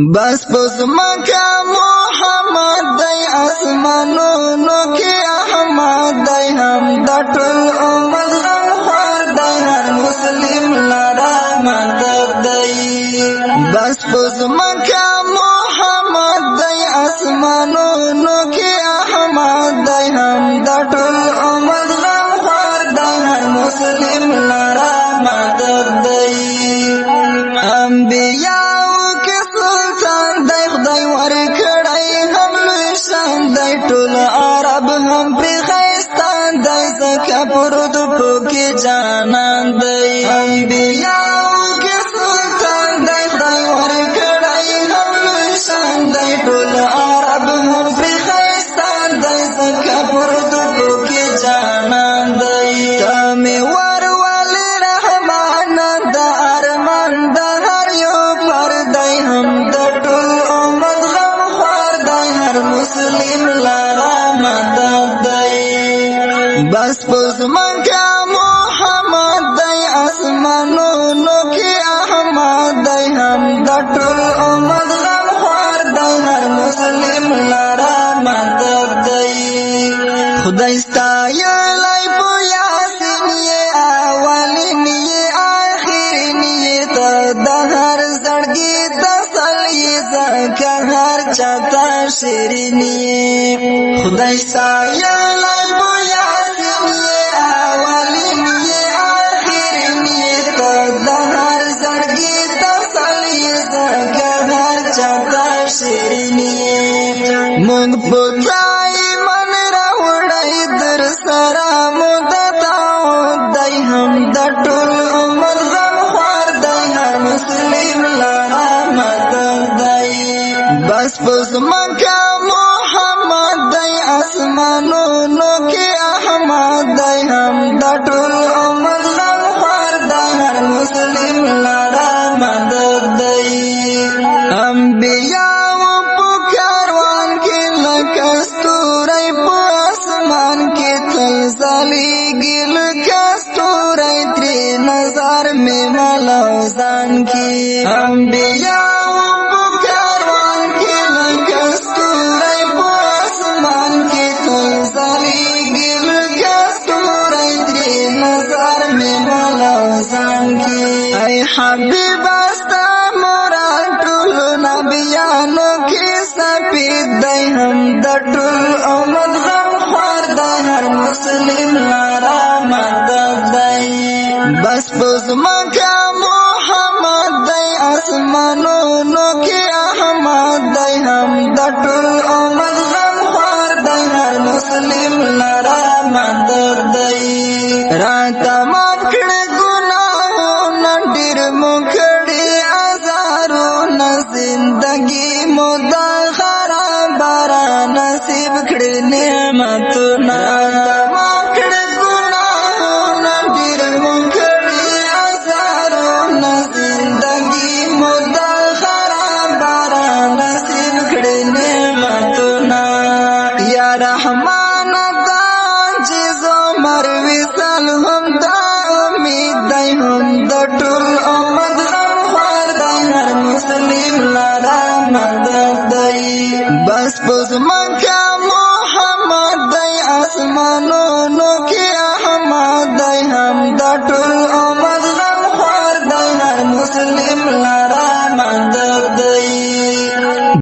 بس پزمکا محمد دی اسمانونو کی احمد دی هم د ټول امت غمخوار دی هر مسلم لرا مدد دی بس پزمکا محمد دی اسمانونو کی احمد دی هم د ټول امت غمخوار دی هر مسلم لرا مدد دی انبیاء ټول عرب هم په خیستان دی زکه پرد پوکي جانان دی انبیاء کې سلطان دی خدای ورکړی هم لوی شان دی ټول عرب هم په خیستان دی زکه پرد پوکي جانان دی تمه ورول رحمان د ارمان د هر یو پر دی هم د ټول امت غمخوار دی هر مسلم بس پزمکا محمد دی اسمانونو کی احمد دی هم د ټول امت غمخوار دی هر مسلم لرا مدد دی خدای ستایلی په یاسین یې اولین یې آخرین یې ته د هر زړګي تسلی زکه هر چاته شیرین یې خدای ستایلی مونږ پوتای من راوړی در سره مدد دی هم د ټول عمر غمخوار دی هر مسلم لرا مدد دی بس پزمکا محمد دی اسمانونو کې احمد دی هم د ټول عمر غمخوار دی هر مسلم لرا مدد دی انبیاء زلیگی لکستوری تری نظر میں ملوزان کی انبیاء بکروان کی لکستوری پاسمان کی زلیگی لکستوری تری نظر میں ملوزان کی اے حبیب استا مراد ټول نبیانو کی سپید دی هم د ټول امت مسلم لرا مدد دی بس پزمکا محمد دی اسمانونو کی احمد دی هم د ټول امت غمخوار دی هر مسلم لرا مدد دی راته معاف کړه ګناهونه ډېر مو کړي ازارونه زندګي مو د خرابه نصیب کړي نعمتونه رحمان دا جزو مروی سال هم دا امید دی هم د ټول امت غمخوار دی هر مسلم لرا مدد دی بس پزمکا